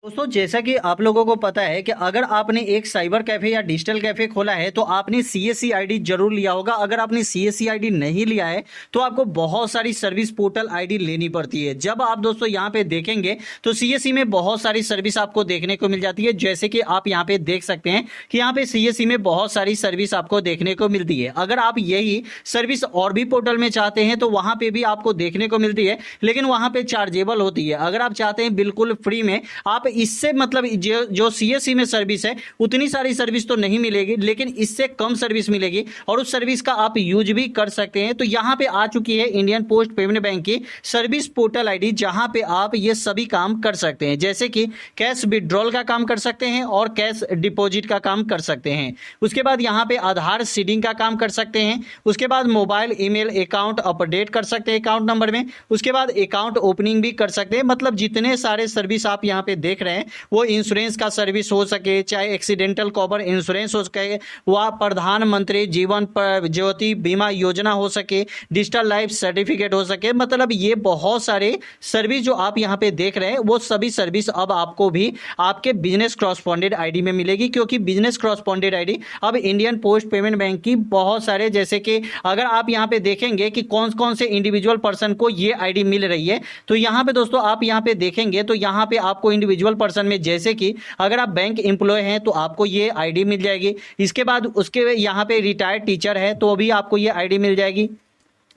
दोस्तों जैसा कि आप लोगों को पता है कि अगर आपने एक साइबर कैफे या डिजिटल कैफे खोला है तो आपने सीएससी आईडी जरूर लिया होगा। अगर आपने सीएससी आईडी नहीं लिया है तो आपको बहुत सारी सर्विस पोर्टल आईडी लेनी पड़ती है। जब आप दोस्तों यहाँ पे देखेंगे तो सीएससी में बहुत सारी सर्विस आपको देखने को मिल जाती है। जैसे कि आप यहाँ पे देख सकते हैं कि यहाँ पे सीएससी में बहुत सारी सर्विस आपको देखने को मिलती है। अगर आप यही सर्विस और भी पोर्टल में चाहते हैं तो वहां पे भी आपको देखने को मिलती है, लेकिन वहां पे चार्जेबल होती है। अगर आप चाहते हैं बिल्कुल फ्री में, आप इससे मतलब जो सीएससी में सर्विस है उतनी सारी सर्विस तो नहीं मिलेगी, लेकिन इससे कम सर्विस मिलेगी और उस सर्विस का आप यूज भी कर सकते हैं। तो यहां पे आ चुकी है इंडियन पोस्ट पेमेंट बैंक की सर्विस पोर्टल आईडी, जहां पे आप ये सभी काम कर सकते हैं, जैसे कि कैश विड्रॉल का काम कर सकते हैं और कैश डिपॉजिट का काम कर सकते हैं। उसके बाद यहां पे आधार सीडिंग का काम कर सकते हैं। उसके बाद मोबाइल ईमेल अकाउंट अपडेट कर सकते हैं अकाउंट नंबर में। उसके बाद अकाउंट ओपनिंग भी कर सकते हैं। मतलब जितने सारे सर्विस आप यहां पे देख रहे हैं वो इंश्योरेंस का सर्विस हो सके, चाहे एक्सीडेंटल कवर इंश्योरेंस हो सके, वह प्रधानमंत्री जीवन ज्योति बीमा योजना हो सके, डिजिटल लाइफ सर्टिफिकेट हो सके, मतलब ये बहुत सारे सर्विस जो आप यहाँ पे देख रहे हैं वो सभी सर्विस अब आपको भी आपके बिजनेस क्रॉसपॉन्डेड आईडी में मिलेगी। क्योंकि बिजनेस क्रॉसपॉन्डेड आईडी अब इंडियन पोस्ट पेमेंट बैंक की बहुत सारे, जैसे कि अगर आप यहाँ पे देखेंगे कि कौन कौन से इंडिविजुअल पर्सन को ये आईडी मिल रही है, तो यहाँ पे दोस्तों आप यहाँ पे देखेंगे तो यहाँ पे आपको इंडिविजुअल पर्सन में, जैसे कि अगर आप बैंक एम्प्लॉय हैं तो आपको ये आईडी मिल जाएगी। इसके बाद उसके यहाँ पे रिटायर्ड टीचर है तो भी आपको ये आईडी मिल जाएगी।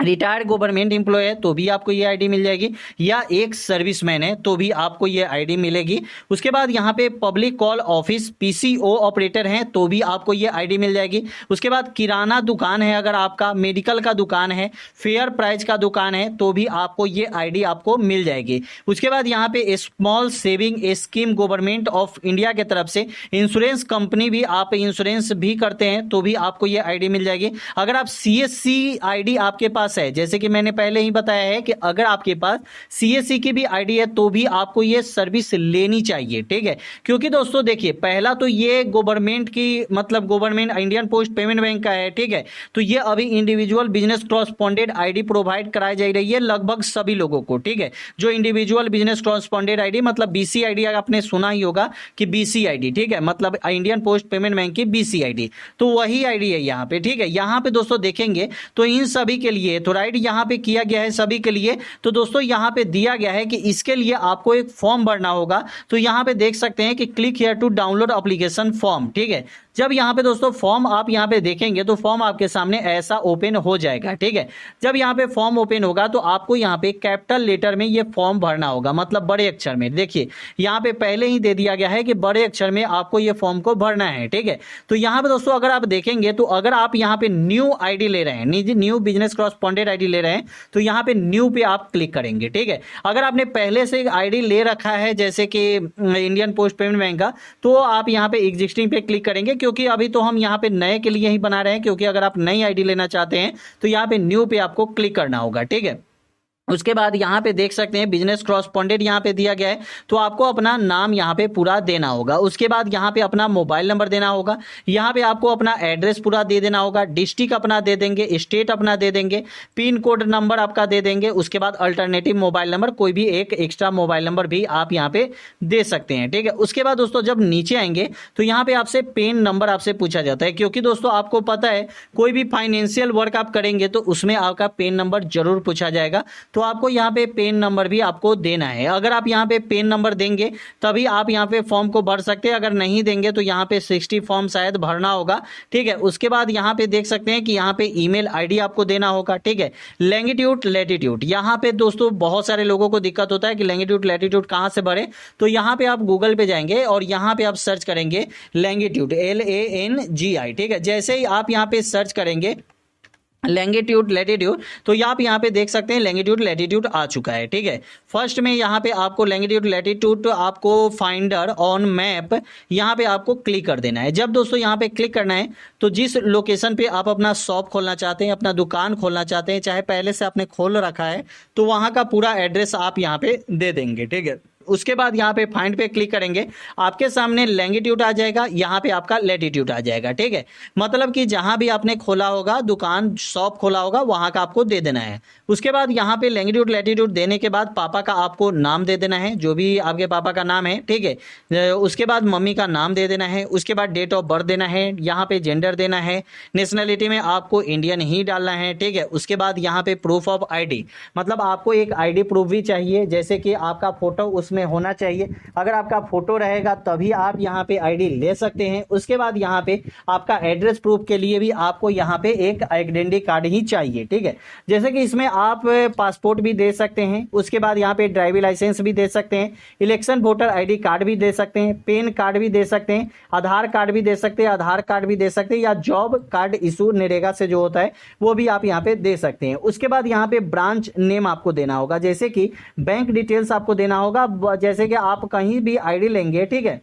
रिटायर्ड गवर्नमेंट एम्प्लॉय है तो भी आपको ये आईडी मिल जाएगी, या एक सर्विसमैन है तो भी आपको ये आईडी मिलेगी। उसके बाद यहाँ पे public call office PCO operator हैं तो भी आपको ये आईडी मिल जाएगी। उसके बाद किराना दुकान है, अगर आपका मेडिकल का दुकान है, फेयर प्राइस का दुकान है तो भी आपको ये आईडी आपको मिल जाएगी। उसके बाद यहाँ पे small saving scheme government of India की तरफ से इंश्योरेंस कंपनी भी, आप इंश्योरेंस भी करते हैं तो भी आपको ये आईडी मिल जाएगी। अगर आप सीएससी आईडी आपके पास है, जैसे कि मैंने पहले ही बताया है कि अगर आपके पास सीएससी की भी आईडी है तो भी आपको ये सर्विस लेनी चाहिए, ठीक है। क्योंकि दोस्तों देखिए, पहला तो ये गवर्नमेंट की, मतलब government Indian post payment bank का है, ठीक है। तो ये अभी इंडिविजुअल बिजनेस क्रॉसपॉन्डेड आईडी प्रोवाइड कराई जा रही है लगभग सभी लोगों को, ठीक है। जो इंडिविजुअल बिजनेस क्रॉसपॉन्डेड आईडी, मतलब बीसी आईडी आपने सुना ही होगा कि बीसी आईडी, ठीक है, मतलब इंडियन पोस्ट पेमेंट बैंक की बीसी आईडी, तो वही आईडी है यहाँ पे, ठीक है। यहाँ पे दोस्तों देखेंगे तो इन सभी के लिए तो राइट यहां पे किया गया है सभी के लिए। तो दोस्तों यहां पे दिया गया है कि इसके लिए आपको एक फॉर्म भरना होगा। तो यहां पे देख सकते हैं कि click here to download application form, ठीक है। जब यहाँ पे दोस्तों फॉर्म आप यहाँ पे देखेंगे तो फॉर्म आपके सामने ऐसा ओपन हो जाएगा, ठीक है। जब यहाँ पे फॉर्म ओपन होगा तो आपको यहाँ पे कैपिटल लेटर में ये फॉर्म भरना होगा, मतलब बड़े अक्षर में। देखिए यहाँ पे पहले ही दे दिया गया है कि बड़े अक्षर में आपको ये फॉर्म को भरना है, ठीक है। तो यहाँ पे दोस्तों अगर आप देखेंगे तो अगर आप यहाँ पे न्यू आईडी ले रहे हैं, न्यू बिजनेस क्रॉसपॉन्डेड आईडी ले रहे हैं, तो यहाँ पे न्यू पे आप क्लिक करेंगे, ठीक है। अगर आपने पहले से आईडी ले रखा है जैसे कि इंडियन पोस्ट पेमेंट बैंक का, तो आप यहाँ पे एग्जिस्टिंग पे क्लिक करेंगे, क्योंकि अभी तो हम यहाँ पे नए के लिए ही बना रहे हैं। क्योंकि अगर आप नई आईडी लेना चाहते हैं तो यहाँ पे न्यू पे आपको क्लिक करना होगा, ठीक है। उसके बाद यहाँ पे देख सकते हैं बिजनेस क्रॉसपॉन्डेड यहाँ पे दिया गया है, तो आपको अपना नाम यहाँ पे पूरा देना होगा। उसके बाद यहाँ पे अपना मोबाइल नंबर देना होगा। यहाँ पे आपको अपना एड्रेस पूरा दे देना होगा, डिस्ट्रिक्ट अपना दे देंगे, स्टेट अपना दे देंगे, पिन कोड नंबर आपका दे देंगे। उसके बाद अल्टरनेटिव मोबाइल नंबर, कोई भी एक एक्स्ट्रा मोबाइल नंबर भी आप यहाँ पे दे सकते हैं, ठीक है। उसके बाद दोस्तों जब नीचे आएंगे तो यहाँ पे आपसे पेन नंबर आपसे पूछा जाता है, क्योंकि दोस्तों आपको पता है कोई भी फाइनेंशियल वर्क आप करेंगे तो उसमें आपका पेन नंबर जरूर पूछा जाएगा। तो आपको यहाँ पे पेन नंबर भी आपको देना है। अगर आप यहाँ पे पेन नंबर देंगे तभी आप यहाँ पे फॉर्म को भर सकते हैं, अगर नहीं देंगे तो यहाँ पे 60 फॉर्म शायद भरना होगा, ठीक है। उसके बाद यहाँ पे देख सकते हैं कि यहाँ पे ईमेल आईडी आपको देना होगा, ठीक है। लैंगिट्यूड लैटिट्यूड, यहाँ पे दोस्तों बहुत सारे लोगों को दिक्कत होता है कि लैंगिट्यूड लैटिट्यूड कहाँ से भरे, तो यहाँ पे आप गूगल पे जाएंगे और यहाँ पे आप सर्च करेंगे लैंगिट्यूड, LANGI, ठीक है। जैसे ही आप यहाँ पे सर्च करेंगे लैंगिट्यूड लैटिट्यूड, तो आप यहाँ पे देख सकते हैं लैंगिट्यूड लैटिट्यूड आ चुका है, ठीक है। फर्स्ट में यहाँ पे आपको लैंगिट्यूड लैटिट्यूड आपको फाइंडर ऑन मैप यहाँ पे आपको क्लिक कर देना है। जब दोस्तों यहाँ पे क्लिक करना है तो जिस लोकेशन पे आप अपना शॉप खोलना चाहते हैं, अपना दुकान खोलना चाहते हैं, चाहे पहले से आपने खोल रखा है, तो वहाँ का पूरा एड्रेस आप यहाँ पे दे देंगे, ठीक है। उसके बाद यहाँ पे फाइंड पे क्लिक करेंगे, आपके सामने लैंगिट्यूड आ जाएगा, यहाँ पे आपका लैटिट्यूड आ जाएगा। ठीक है, मतलब कि जहाँ भी आपने खोला होगा, दुकान शॉप खोला होगा, वहाँ का आपको दे देना है। उसके बाद यहाँ पे लैंगिट्यूड लैटिट्यूड देने के बाद पापा का आपको नाम दे देना है, जो भी आपके पापा का नाम है। ठीक है, उसके बाद मम्मी का नाम दे देना है। उसके बाद डेट ऑफ बर्थ देना है, यहाँ पे जेंडर देना है, नेशनलिटी में आपको इंडियन ही डालना है। ठीक है, उसके बाद यहाँ पे प्रूफ ऑफ आईडी, मतलब आपको एक आईडी प्रूफ भी चाहिए, जैसे कि आपका फोटो उसमें होना चाहिए। अगर आपका फोटो रहेगा तभी आप यहाँ पे आईडी ले सकते हैं। उसके बाद यहाँ पे आपका एड्रेस प्रूफ के लिए भी आपको यहाँ पे एक आइडेंटिटी कार्ड ही चाहिए। ठीक है, जैसे कि इसमें आप पासपोर्ट भी दे सकते हैं, उसके बाद यहाँ पे ड्राइविंग लाइसेंस भी दे सकते हैं, इलेक्शन वोटर आईडी कार्ड भी दे सकते हैं, पैन कार्ड भी दे सकते हैं, आधार कार्ड भी दे सकते हैं, आधार कार्ड भी दे सकते हैं, या जॉब कार्ड इशू नरेगा से जो होता है वो भी आप यहाँ पे दे सकते हैं। उसके बाद यहाँ पे ब्रांच नेम आपको देना होगा, जैसे कि बैंक डिटेल्स आपको देना होगा, जैसे कि आप कहीं भी आईडी लेंगे, ठीक है,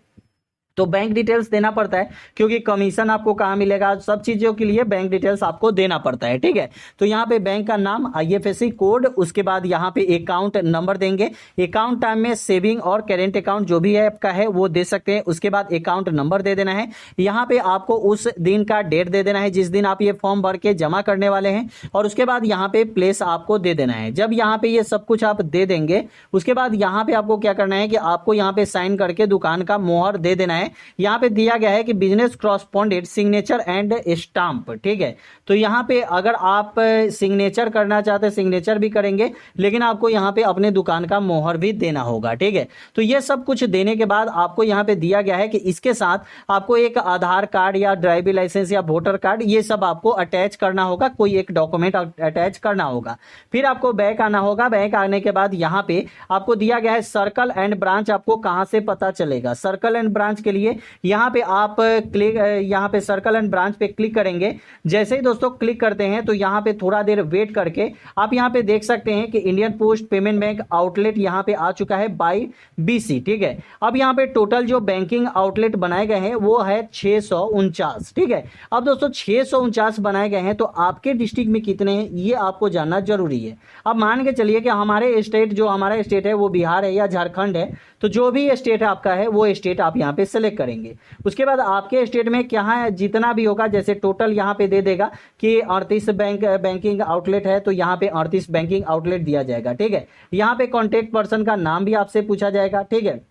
तो बैंक डिटेल्स देना पड़ता है, क्योंकि कमीशन आपको कहाँ मिलेगा, सब चीजों के लिए बैंक डिटेल्स आपको देना पड़ता है। ठीक है, तो यहाँ पे बैंक का नाम, आईएफएससी कोड, उसके बाद यहाँ पे अकाउंट नंबर देंगे। अकाउंट टाइम में सेविंग और करेंट अकाउंट जो भी है आपका है वो दे सकते हैं। उसके बाद अकाउंट नंबर दे देना है। यहाँ पे आपको उस दिन का डेट दे देना है जिस दिन आप ये फॉर्म भर के जमा करने वाले हैं, और उसके बाद यहाँ पे प्लेस आपको दे देना है। जब यहाँ पे ये सब कुछ आप दे देंगे, उसके बाद यहाँ पे आपको क्या करना है कि आपको यहाँ पे साइन करके दुकान का मोहर दे देना है। यहाँ पे दिया गया है कि business correspondent signature and stamp. ठीक है, तो यहाँ पे अगर आप सिग्नेचर करना चाहते हैं सिग्नेचर भी करेंगे, लेकिन आपको यहाँ पे अपने दुकान का मोहर भी देना होगा। ठीक है, तो ये सब कुछ देने के बाद आपको यहाँ पे दिया गया है कि इसके साथ आपको एक आधार कार्ड या ड्राइविंग लाइसेंस या वोटर कार्ड, ये सब आपको अटैच करना होगा, कोई एक डॉक्यूमेंट अटैच करना होगा। फिर आपको बैक आना होगा। बैक आने के बाद यहाँ पे आपको दिया गया है सर्कल एंड ब्रांच, आपको कहाँ से पता चलेगा। सर्कल एंड ब्रांच के लिए यहाँ पे आप क्लिक, यहाँ पे सर्कल एंड ब्रांच पे क्लिक करेंगे। जैसे ही दोस्तों क्लिक करते हैं तो यहाँ पे थोड़ा देर वेट करके आप यहाँ पे देख सकते हैं कि Indian post payment bank outlet यहाँ पे आ चुका है बाय बीसी। ठीक है, अब यहाँ पे टोटल जो बैंकिंग आउटलेट बनाए गए हैं वो है 649। ठीक है, अब दोस्तों 649 बनाए गए हैं, तो आपके डिस्ट्रिक्ट में कितने हैं ये आपको जानना जरूरी है। अब मान के चलिए कि हमारे स्टेट, जो हमारा स्टेट है वो बिहार है या झारखंड है, तो जो भी स्टेट आपका है वो स्टेट आप यहाँ पे सेलेक्ट करेंगे। उसके बाद आपके स्टेट में क्या है, जितना भी होगा, जैसे टोटल यहाँ पे दे देगा कि 38 बैंकिंग आउटलेट है, तो यहाँ पे 38 बैंकिंग आउटलेट दिया जाएगा। ठीक है, यहाँ पे कॉन्टेक्ट पर्सन का नाम भी आपसे पूछा जाएगा। ठीक है,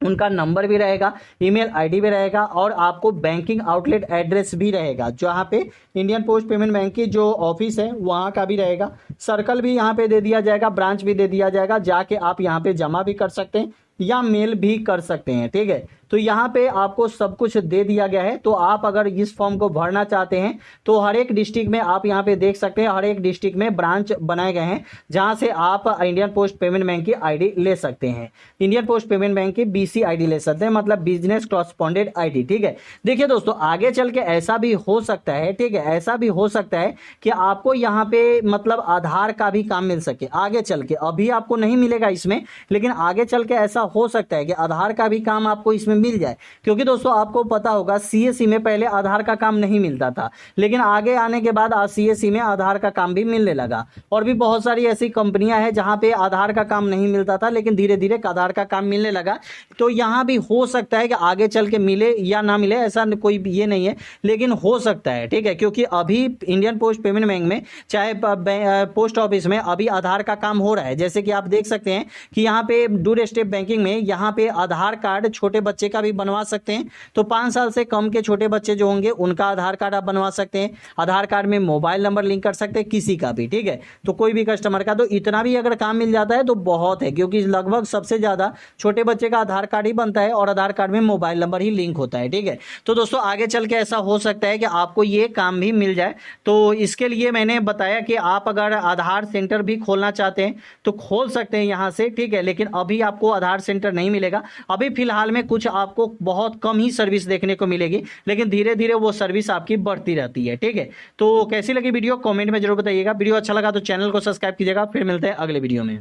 उनका नंबर भी रहेगा, ईमेल आईडी भी रहेगा, और आपको बैंकिंग आउटलेट एड्रेस भी रहेगा, जहाँ पे इंडियन पोस्ट पेमेंट बैंक की जो ऑफिस है वहाँ का भी रहेगा। सर्कल भी यहाँ पे दे दिया जाएगा, ब्रांच भी दे दिया जाएगा, जाके आप यहाँ पे जमा भी कर सकते हैं या मेल भी कर सकते हैं। ठीक है, तो यहाँ पे आपको सब कुछ दे दिया गया है। तो आप अगर इस फॉर्म को भरना चाहते हैं तो हर एक डिस्ट्रिक्ट में आप यहाँ पे देख सकते हैं, हर एक डिस्ट्रिक्ट में ब्रांच बनाए गए हैं जहाँ से आप इंडियन पोस्ट पेमेंट बैंक की आईडी ले सकते हैं। इंडियन पोस्ट पेमेंट बैंक की बीसी आईडी ले सकते हैं, मतलब बिजनेस कॉरस्पॉन्डेंट आईडी। ठीक है, देखिए दोस्तों, आगे चल के ऐसा भी हो सकता है, ठीक है, ऐसा भी हो सकता है कि आपको यहाँ पे मतलब आधार का भी काम मिल सके आगे चल के। अभी आपको नहीं मिलेगा इसमें, लेकिन आगे चल के ऐसा हो सकता है कि आधार का भी काम आपको इसमें मिल जाए। क्योंकि दोस्तों आपको पता होगा सीएससी में पहले आधार का काम नहीं मिलता था, लेकिन आगे आने के बाद आज सीएससी में आधार का काम भी मिलने लगा। और भी बहुत सारी ऐसी कंपनियां हैं जहां पे आधार का काम नहीं मिलता था, लेकिन धीरे धीरे आधार का काम मिलने लगा। तो यहां भी हो सकता है कि आगे चल के मिले या ना मिले, ऐसा कोई ये नहीं है, लेकिन हो सकता है। ठीक है, क्योंकि अभी इंडियन पोस्ट पेमेंट बैंक में, चाहे पोस्ट ऑफिस में, अभी आधार का काम हो रहा है। जैसे कि आप देख सकते हैं कि यहाँ पे डूर स्टेप बैंकिंग में यहाँ पे आधार कार्ड छोटे बच्चे का भी बनवा सकते हैं। तो 5 साल से कम के छोटे बच्चे जो होंगे उनका आधार कार्ड आप बनवा सकते हैं। आधार कार्ड में मोबाइल नंबर लिंक कर सकते हैं किसी का भी। ठीक है, तो कोई भी कस्टमर का, तो इतना भी अगर काम मिल जाता है तो बहुत है, क्योंकि लगभग सबसे ज्यादा छोटे बच्चे का आधार कार्ड ही बनता है और आधार कार्ड में मोबाइल नंबर ही लिंक होता है। ठीक है, तो दोस्तों आगे चल के ऐसा हो सकता है कि आपको ये काम भी मिल जाए। तो इसके लिए मैंने बताया कि आप अगर आधार सेंटर भी खोलना चाहते हैं तो खोल सकते हैं यहाँ से। ठीक है, लेकिन अभी आपको आधार सेंटर नहीं मिलेगा। अभी फिलहाल में कुछ आपको बहुत कम ही सर्विस देखने को मिलेगी, लेकिन धीरे धीरे वो सर्विस आपकी बढ़ती रहती है। ठीक है, तो कैसी लगी वीडियो कमेंट में जरूर बताइएगा। वीडियो अच्छा लगा तो चैनल को सब्सक्राइब कीजिएगा। फिर मिलते हैं अगले वीडियो में।